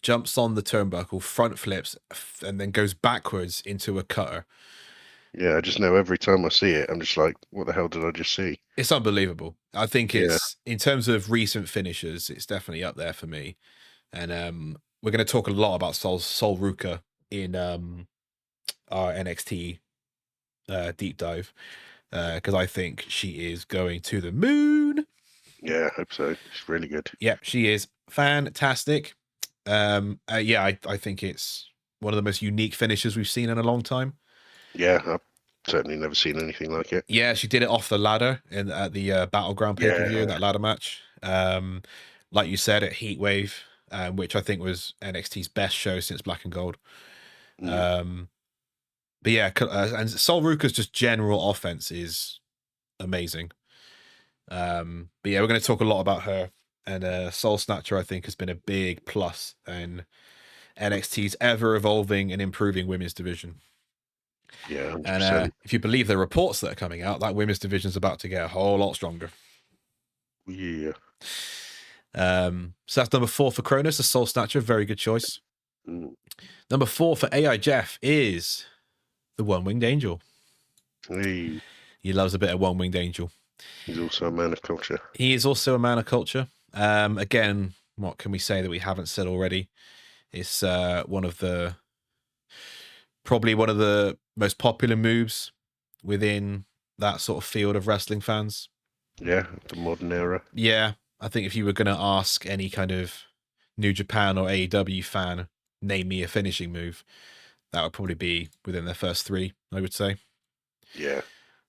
jumps on the turnbuckle, front flips, and then goes backwards into a cutter.
Yeah, I just know every time I see it, I'm just like, what the hell did I just see?
It's unbelievable. I think it's, in terms of recent finishers, it's definitely up there for me. And we're going to talk a lot about Sol Ruka in our NXT deep dive, because I think she is going to the moon.
Yeah, I hope so. She's really good.
Yep, she is fantastic. Yeah, I think it's one of the most unique finishes we've seen in a long time.
Yeah, I've certainly never seen anything like it.
Yeah, she did it off the ladder at the Battleground pay-per-view, that ladder match. Like you said, at Heatwave, which I think was NXT's best show since Black and Gold. But yeah, and Sol Ruka's just general offense is amazing. But yeah, we're going to talk a lot about her. And Soul Snatcher, I think, has been a big plus in NXT's ever-evolving and improving women's division.
Yeah, 100%.
And if you believe the reports that are coming out, that women's division's about to get a whole lot stronger.
Yeah.
So that's number 4 for Kronus, the Soul Snatcher. Very good choice. Number 4 for A.I. Jeff is the One-Winged Angel.
Hey.
He loves a bit of One-Winged Angel.
He's also a man of culture.
He is also a man of culture. Again, what can we say that we haven't said already? It's probably one of the most popular moves within that sort of field of wrestling fans.
Yeah, the modern era.
Yeah, I think if you were going to ask any kind of New Japan or A.E.W. fan, name me a finishing move, that would probably be within their first three, I would say.
Yeah,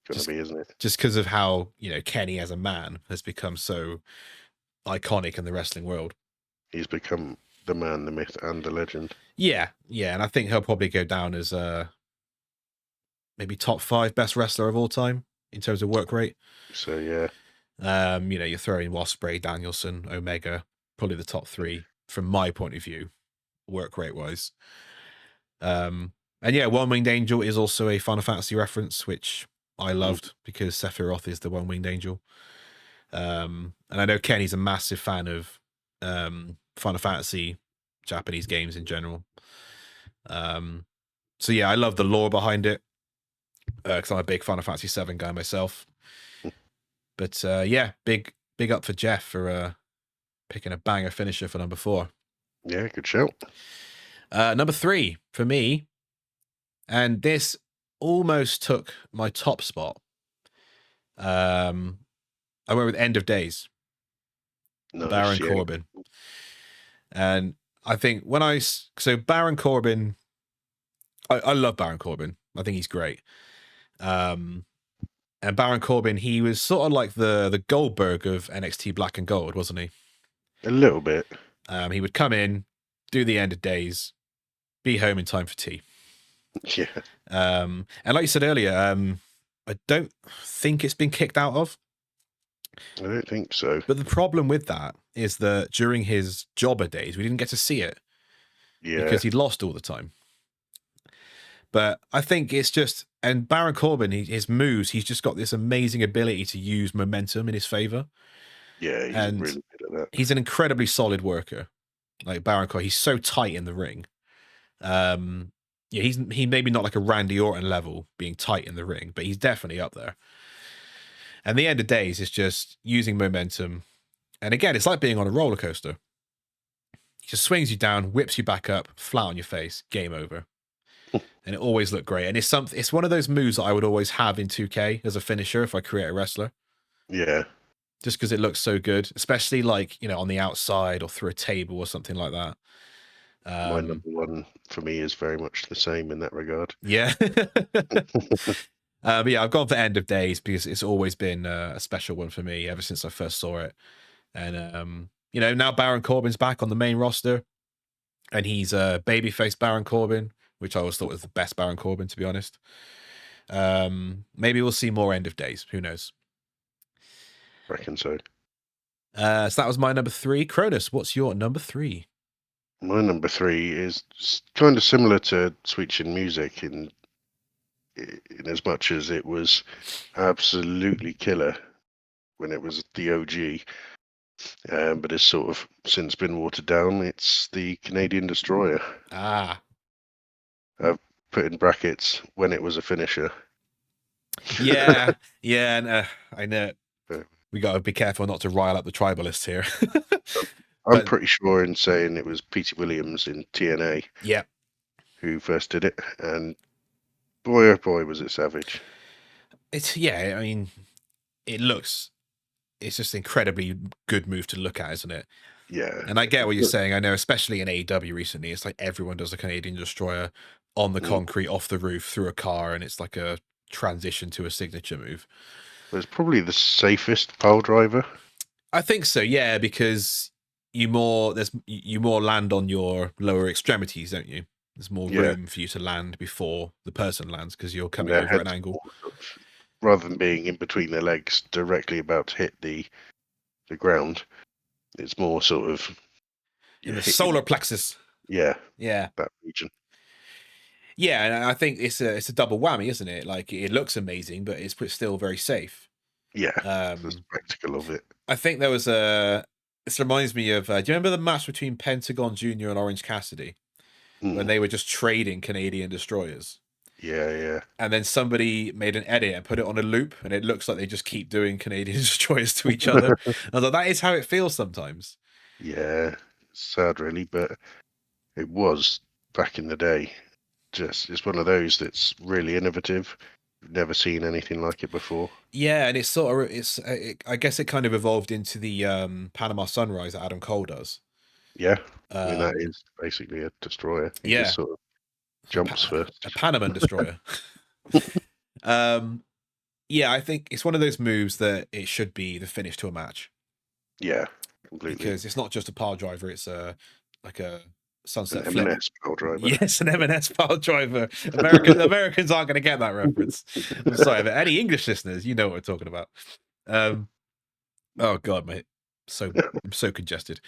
gonna be, isn't it?
Just because of how, you know, Kenny as a man has become so iconic in the wrestling world.
He's become the man, the myth, and the legend.
Yeah, and I think he'll probably go down as maybe top 5 best wrestler of all time in terms of work rate.
So yeah,
you know, you're throwing Ospreay, Danielson, Omega, probably the top 3 from my point of view, work rate wise. And yeah, One Winged Angel is also a Final Fantasy reference, which I loved because Sephiroth is the One Winged Angel. And I know Kenny's a massive fan of Final Fantasy Japanese games in general. So yeah, I love the lore behind it because I'm a big Final Fantasy 7 guy myself. But yeah, big up for Jeff for picking a banger finisher for number 4.
Yeah, good shout.
Number 3 for me, and this almost took my top spot. I went with End of Days,
Nice,
Baron
yeah.
Corbin. And I think so Baron Corbin, I love Baron Corbin. I think he's great. And Baron Corbin, he was sort of like the Goldberg of NXT Black and Gold, wasn't he?
A little bit.
He would come in, do the End of Days, be home in time for tea.
Yeah.
And like you said earlier, I don't think it's been kicked out of.
I don't think so.
But the problem with that is that during his jobber days, we didn't get to see it.
Yeah.
Because he'd lost all the time. But I think it's just, and Baron Corbin, his moves, he's just got this amazing ability to use momentum in his favor.
Yeah, he's
and
really good at that.
He's an incredibly solid worker. Like Baron Corbin, he's so tight in the ring. Yeah, he maybe not like a Randy Orton level being tight in the ring, but he's definitely up there. And the End of Days is just using momentum. And again, it's like being on a roller coaster. He just swings you down, whips you back up, flat on your face, game over. And it always looked great. And it's one of those moves that I would always have in 2K as a finisher if I create a wrestler.
Yeah.
Just because it looks so good, especially like, you know, on the outside or through a table or something like that.
My number 1 for me is very much the same in that regard.
Yeah. But yeah, I've gone for End of Days because it's always been a special one for me ever since I first saw it. And, you know, now Baron Corbin's back on the main roster and he's babyface Baron Corbin, which I always thought was the best Baron Corbin, to be honest. Maybe we'll see more End of Days. Who knows?
Reckon so.
So that was my number 3. Kronus, what's your number 3?
My number 3 is kind of similar to Sweet Chin Music in as much as it was absolutely killer when it was the OG, but it's sort of since been watered down. It's the Canadian Destroyer.
Ah.
I've put in brackets when it was a finisher.
Yeah, and I know we got to be careful not to rile up the tribalists here.
I'm pretty sure in saying it was Petey Williams in TNA.
Yeah.
Who first did it, and boy, oh boy, was it savage.
I mean, it's just an incredibly good move to look at, isn't it?
Yeah.
And I get what you're saying. I know, especially in A.I.W. recently, it's like everyone does a Canadian Destroyer on the concrete, off the roof, through a car, and it's like a transition to a signature move.
It's probably the safest pile driver.
I think so, yeah, because you more land on your lower extremities, don't you? There's more room for you to land before the person lands because you're coming over at an angle.
Rather than being in between their legs, directly about to hit the ground, it's more sort of
in the solar plexus.
Yeah,
that
region.
Yeah, and I think it's a double whammy, isn't it? Like it looks amazing, but it's still very safe.
Yeah, the spectacle of it.
I think there was this reminds me of. Do you remember the match between Pentagon Jr. and Orange Cassidy when they were just trading Canadian Destroyers?
Yeah.
And then somebody made an edit and put it on a loop, and it looks like they just keep doing Canadian Destroyers to each other. I was like, that is how it feels sometimes.
Yeah, sad really, but it was back in the day. It's one of those that's really innovative. Never seen anything like it before.
Yeah, and it's sort of I guess it kind of evolved into the Panama Sunrise that Adam Cole does.
Yeah, I mean that is basically a destroyer.
He
just sort of jumps first.
A Panama destroyer. Yeah, I think it's one of those moves that it should be the finish to a match.
Yeah, completely.
Because it's not just a pile driver; it's like a sunset
An
flip.
M&S pile driver.
Yes, an M&S pile driver. Americans aren't going to get that reference. I'm sorry, but any English listeners, you know what we're talking about. Oh God, mate, I'm so congested.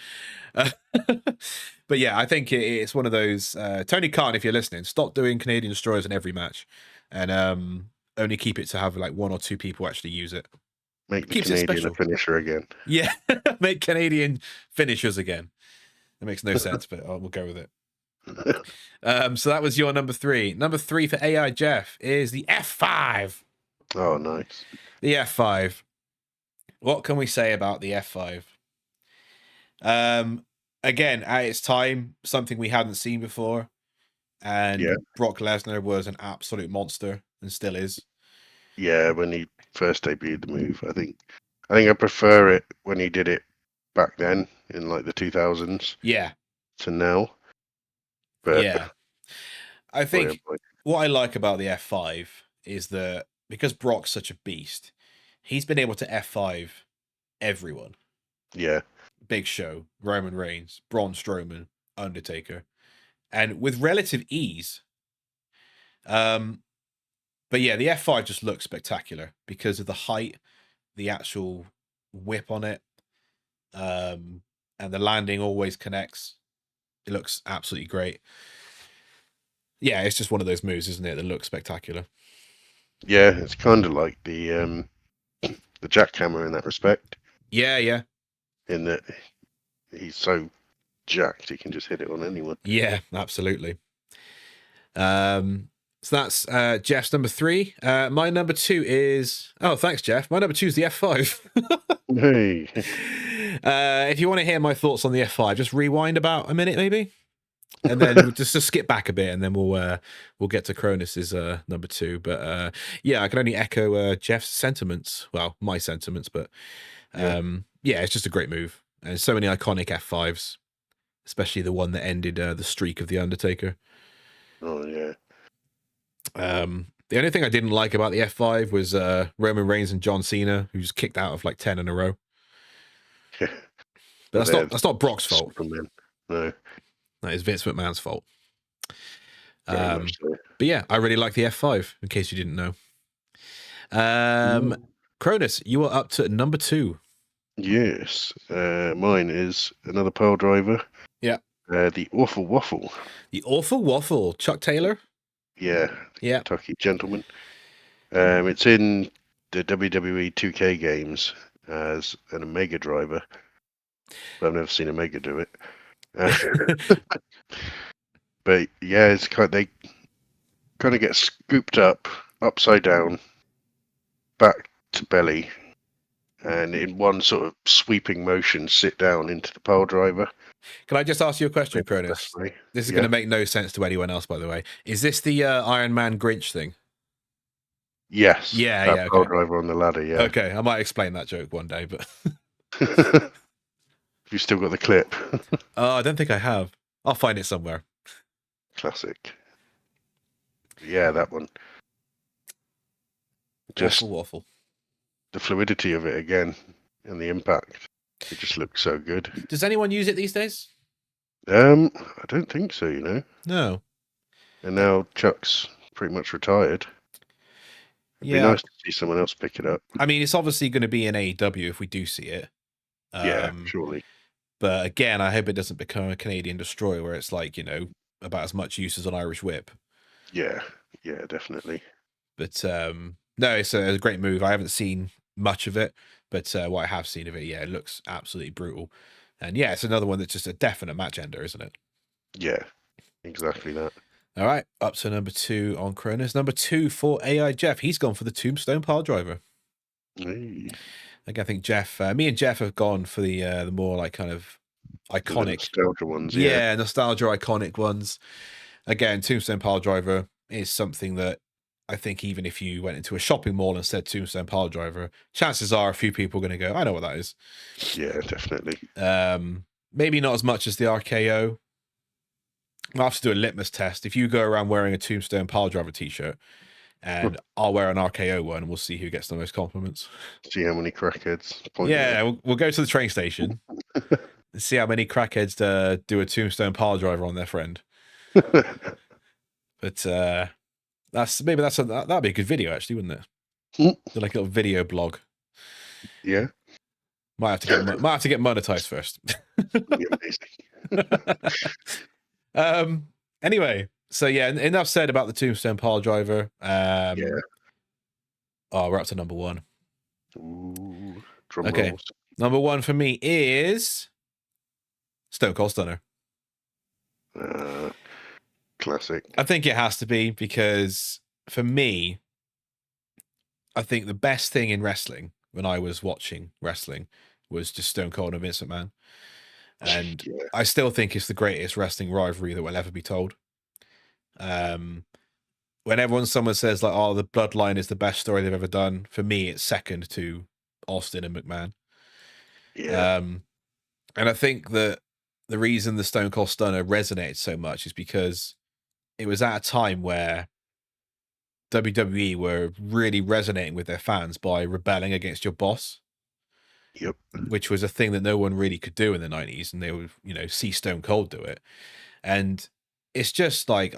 But yeah, I think it's one of those. Tony Khan, if you're listening, stop doing Canadian destroyers in every match, and only keep it to have like 1 or 2 people actually use it.
Make the
Keeps it
Canadian
special.
a finisher again.
Yeah, make Canadian finishers again. That makes no sense, but we'll go with it. So that was your number 3. Number 3 for AI Jeff is the F5.
Oh, nice.
The F5. What can we say about the F5? Again, at its time, something we hadn't seen before. And
Yeah.
Brock Lesnar was an absolute monster and still is.
Yeah, when he first debuted the move, I think I prefer it when he did it back then in like the 2000s.
Yeah.
To now. But
yeah. I think what I like about the F5 is that because Brock's such a beast, he's been able to F5 everyone.
Yeah.
Big Show, Roman Reigns, Braun Strowman, Undertaker, and with relative ease. But yeah, the F5 just looks spectacular because of the height, the actual whip on it, and the landing always connects. It looks absolutely great. Yeah, it's just one of those moves, isn't it, that looks spectacular.
Yeah, it's kind of like the jackhammer in that respect.
Yeah.
In that he's so jacked, he can just hit it on anyone.
Yeah, absolutely. So that's Jeff's number 3. My number 2 is... Oh, thanks, Jeff. My number 2 is the F5.
Hey.
If you want to hear my thoughts on the F5, just rewind about a minute, maybe. And then we'll just skip back a bit, and then we'll get to Kronus's number 2. But yeah, I can only echo Jeff's sentiments. Well, my sentiments, but yeah, it's just a great move. And so many iconic F5s, especially the one that ended the streak of The Undertaker.
Oh, yeah.
The only thing I didn't like about the F5 was Roman Reigns and John Cena, who's kicked out of like 10 in a row.
Yeah.
But that's not Brock's fault.
Superman. No.
That is Vince McMahon's fault.
So.
But yeah, I really like the F5, in case you didn't know. Kronus, you are up to number 2.
Yes. Mine is another pile driver.
Yeah.
The Awful Waffle.
The Awful Waffle. Chuck Taylor?
Yeah.
Yeah.
Kentucky gentleman. It's in the WWE 2K games as an Omega driver. But I've never seen Omega do it. But yeah, it's they kind of get scooped up, upside down, back to belly, and in one sort of sweeping motion, sit down into the pile driver.
Can I just ask you a question, Kronus? This is going to make no sense to anyone else, by the way. Is this the Iron Man Grinch thing?
Yes.
Yeah.
Pile driver on the ladder, yeah.
Okay, I might explain that joke one day, but...
Have you still got the clip?
I don't think I have. I'll find it somewhere.
Classic. Yeah, that one. Just
Waffle.
The fluidity of it again and the impact. It just looks so good.
Does anyone use it these days?
I don't think so, you know.
No.
And now Chuck's pretty much retired. It'd be nice to see someone else pick it up.
I mean, it's obviously going to be an A.I.W if we do see it.
Yeah, surely.
But again, I hope it doesn't become a Canadian destroyer where it's like, about as much use as an Irish whip.
Yeah, definitely.
But no, it's a great move. I haven't seen much of it, but what I have seen of it, yeah, it looks absolutely brutal. And yeah, it's another one that's just a definite match ender, isn't it?
Yeah, exactly that.
All right, up to number 2 on Kronus. Number 2 for A.I. Jeff. He's gone for the Tombstone Pile Driver.
Hey.
I think Jeff, me and Jeff have gone for the more like kind of iconic
nostalgia ones.
Yeah, nostalgia iconic ones. Again, Tombstone Pile Driver is something that I think even if you went into a shopping mall and said Tombstone Pile Driver, chances are a few people are going to go, I know what that is.
Yeah, definitely.
Maybe not as much as the RKO. I'll have to do a litmus test. If you go around wearing a Tombstone Piledriver t-shirt, and I'll wear an RKO one, and we'll see who gets the most compliments.
See how many crackheads point
Yeah, we'll go to the train station and see how many crackheads do a Tombstone Piledriver on their friend. But that'd be a good video, actually, wouldn't it? Do like a little video blog.
Yeah.
Might have to get monetized first.
Amazing.
Anyway, so yeah, enough said about the Tombstone Piledriver.
Yeah.
Oh, we're up to number one.
Ooh, drum
Okay.
rolls.
Number one for me is Stone Cold Stunner.
Classic.
I think it has to be, because for me, I think the best thing in wrestling when I was watching wrestling was just Stone Cold and Vince McMahon. And
Yeah.
I still think it's the greatest wrestling rivalry that will ever be told. Whenever someone says like, "Oh, the Bloodline is the best story they've ever done," for me, it's second to Austin and McMahon.
Yeah.
And I think that the reason the Stone Cold Stunner resonated so much is because it was at a time where WWE were really resonating with their fans by rebelling against your boss.
Yep.
Which was a thing that no one really could do in the 90s, and they would, see Stone Cold do it. And it's just like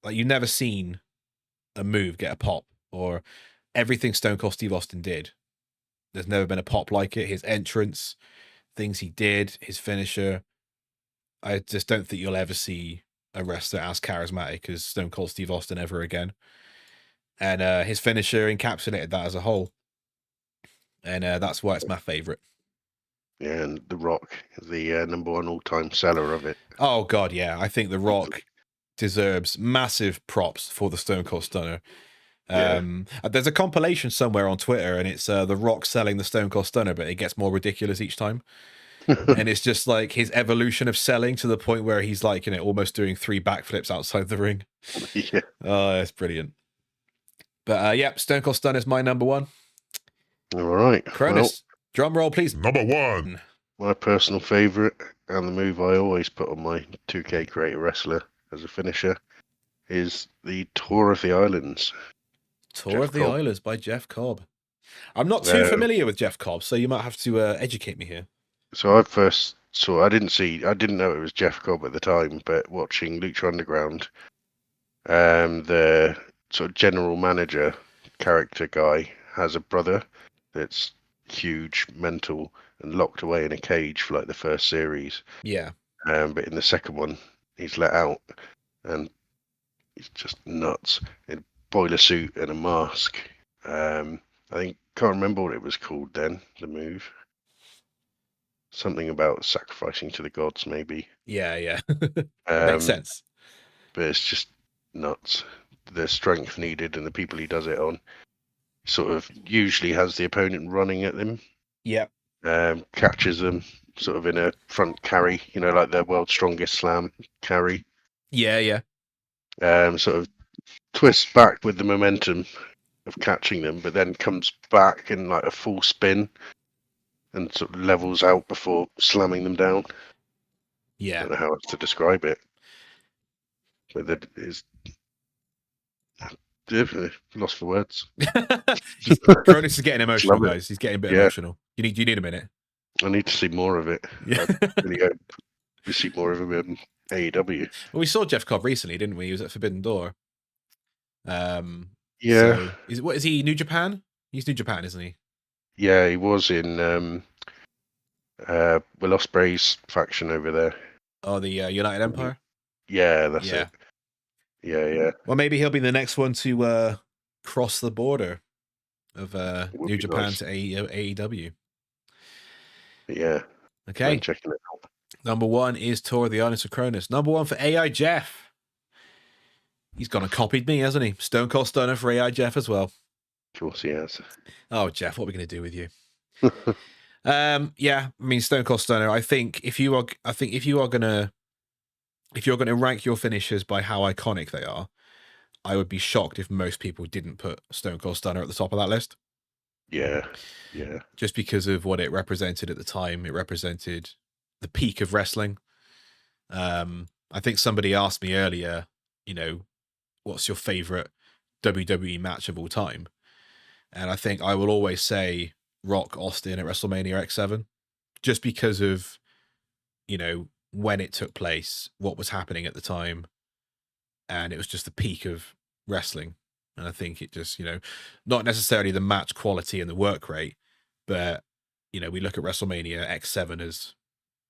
you've never seen a move get a pop, or everything Stone Cold Steve Austin did. There's never been a pop like it. His entrance, things he did, his finisher. I just don't think you'll ever see a wrestler as charismatic as Stone Cold Steve Austin ever again. And his finisher encapsulated that as a whole. And that's why it's my favorite.
Yeah, and The Rock is the number one all-time seller of it.
Oh, God, yeah. I think The Rock deserves massive props for the Stone Cold Stunner. There's a compilation somewhere on Twitter, and it's The Rock selling the Stone Cold Stunner, but it gets more ridiculous each time. And it's just like his evolution of selling to the point where he's like, almost doing 3 backflips outside the ring.
Yeah.
Oh, it's brilliant. But yeah, Stone Cold Stunner is my number one.
All right.
Kronus, drum roll, please.
Number one.
My personal favourite, and the move I always put on my 2K Creator Wrestler as a finisher, is the Tour of the Islands.
Tour of the Islands by Jeff Cobb. I'm not too familiar with Jeff Cobb, so you might have to educate me here.
So I first saw, I didn't know it was Jeff Cobb at the time, but watching Lucha Underground, the sort of general manager character guy has a brother that's huge, mental, and locked away in a cage for like the first series.
Yeah.
But in the second one, he's let out, and he's just nuts in a boiler suit and a mask. I can't remember what it was called then. The move, something about sacrificing to the gods, maybe.
Yeah. Makes sense.
But it's just nuts. The strength needed and the people he does it on. Sort of usually has the opponent running at them.
Yeah.
Catches them sort of in a front carry, like the world's strongest slam carry.
Yeah.
Sort of twists back with the momentum of catching them, but then comes back in like a full spin and sort of levels out before slamming them down.
Yeah.
I don't know how else to describe it. But that is lost for words.
Kronus is getting emotional, guys. He's getting a bit emotional. You need a minute.
I need to see more of it.
Yeah.
I really hope we see more of him in AEW.
Well, we saw Jeff Cobb recently, didn't we? He was at Forbidden Door.
Yeah.
So what is he? New Japan? He's New Japan, isn't he?
Yeah, he was in Will Ospreay's faction over there.
Oh, the United Empire?
Yeah, that's it. Yeah.
Well, maybe he'll be the next one to cross the border of New Japan to AEW.
Yeah.
Okay.
I'm checking it out.
Number one is Tour of the Islands of Kronus. Number one for A.I. Jeff. He's gone and copied me, hasn't he? Stone Cold Stunner for A.I. Jeff as well.
Of course he has.
Oh, Jeff, what are we going to do with you? Yeah, I mean, Stone Cold Stunner. I think if you're gonna rank your finishers by how iconic they are, I would be shocked if most people didn't put Stone Cold Stunner at the top of that list.
Yeah.
Just because of what it represented at the time. It represented the peak of wrestling. I think somebody asked me earlier, you know, what's your favorite WWE match of all time? And I think I will always say Rock Austin at WrestleMania X7, just because of, you know, when it took place, what was happening at the time. And it was just the peak of wrestling. And I think it just, you know, not necessarily the match quality and the work rate, but, you know, we look at WrestleMania X7 as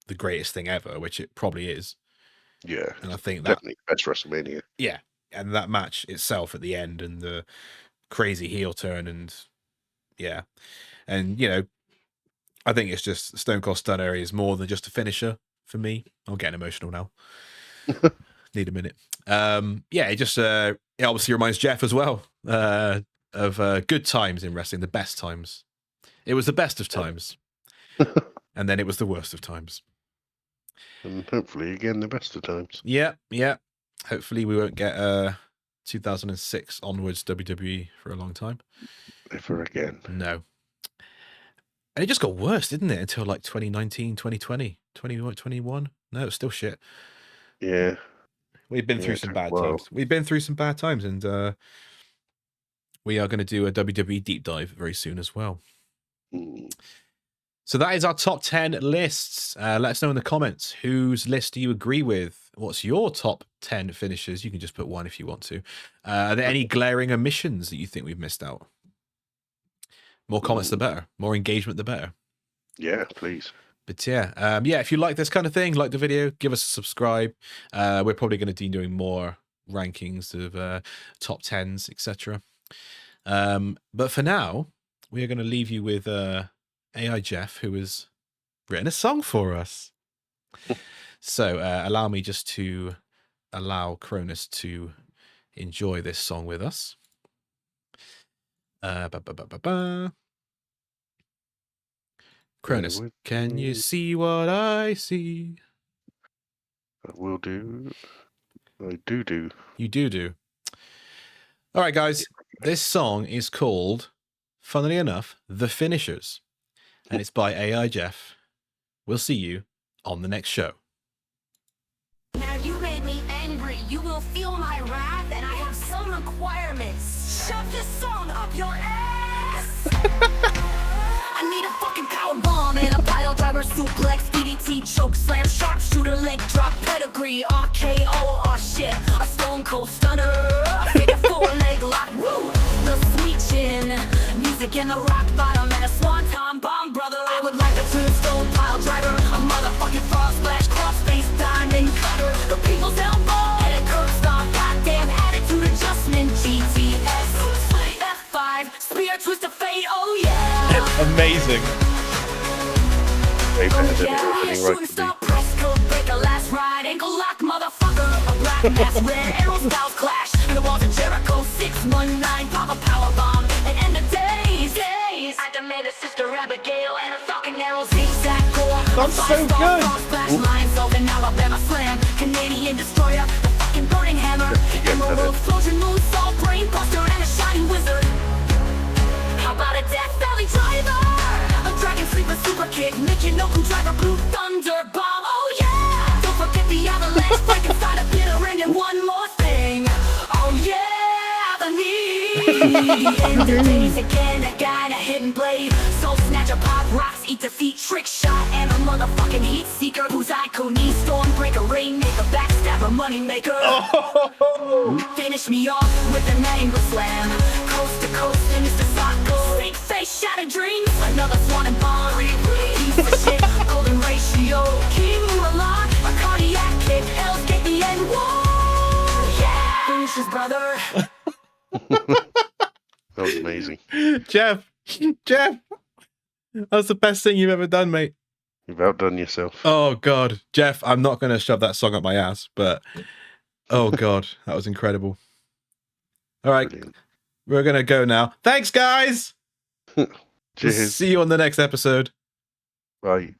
the greatest thing ever, which it probably is.
Yeah.
And I think that
Definitely best WrestleMania.
Yeah. And that match itself at the end and the crazy heel turn and yeah. And, you know, I think it's just Stone Cold Stunner is more than just a finisher for me. I'm getting emotional now. Need a minute. Yeah, it just it obviously reminds Jeff as well of good times in wrestling, the best times. It was the best of times. And then it was the worst of times.
And hopefully again the best of times.
Yeah, yeah. Hopefully we won't get 2006 onwards WWE for a long time.
Never again.
No. And it just got worse, didn't it? Until like 2019, 2020, 2021. No, it's still shit.
Yeah.
We've been through some bad times. We've been through some bad times, and we are going to do a WWE deep dive very soon as well. So that is our top 10 lists. Let us know in the comments whose list do you agree with? What's your top 10 finishers? You can just put one if you want to. Are there any glaring omissions that you think we've missed out? More comments, the better. More engagement, the better.
Yeah, please.
But yeah, yeah, if you like this kind of thing, like the video, give us a subscribe. We're probably going to be doing more rankings of top 10s, etc. But for now, we are going to leave you with A.I. Jeff, who has written a song for us. So allow me just to allow Kronus to enjoy this song with us. Kronus, can you see what I see?
I will do. I do.
You do. All right, guys. This song is called, funnily enough, The Finishers. And it's by A.I. Jeff. We'll see you on the next show.
Now you made me angry. You will feel my wrath, and I have some requirements. Shove this song up your ass! I need a fucking power bomb and a pile driver suplex, DDT, choke slam, sharpshooter, leg drop, pedigree, RKO, oh shit, a stone cold stunner, figure four leg lock, woo, the sweet chin, music in the rock bottom, and a swanton bomb, brother. I would like a tombstone pile driver, a motherfucking frog splash, cross face, diamond cutter, the people's elbow, and a curb stomp, goddamn attitude adjustment, GTS, F5, spear twist of fate, oh yeah.
Amazing.
Way better than
yeah,
everything
shooting
right
star press code breaker, last ride, ankle lock, motherfucker, a black mass, red arrow styles clash, and the walls of Jericho, 619, pop a power bomb, and end of days. I demand a sister Abigail and a fucking arrow zigzag core.
That's so good.
Splash lines of an Alabama slam, Canadian destroyer, the fucking burning hammer, emerald explosion, moonsault, brain buster, and a shining wizard. How about a Death Valley driver? A dragon sleeper super kick, Michinoku driver, blue thunder bomb, oh yeah! Don't forget the avalanche, Frankenstein, a bitter ring, and one more thing. Oh yeah, the knee. End of days again, a guy in a hidden blade, soul snatcher, pop rocks, eat defeat, trick shot, and a motherfucking heat seeker, who's Iko, knee stormbreaker, rainmaker, backstabber, moneymaker. Finish me off with an angle slam, coast to coast, and Mr. Socko, straight face, shattered dreams, another swan and bomb, piece of shit, golden ratio, king Mulan, a cardiac kick, Hell's Gate, the end war, yeah, finishes, brother.
That was amazing.
Jeff, that was the best thing you've ever done, mate.
You've outdone yourself.
Oh, God. Jeff, I'm not going to shove that song up my ass, but oh, God, that was incredible. All right,
Brilliant.
we're going to go now. Thanks, guys.
Cheers.
See you on the next episode.
Bye.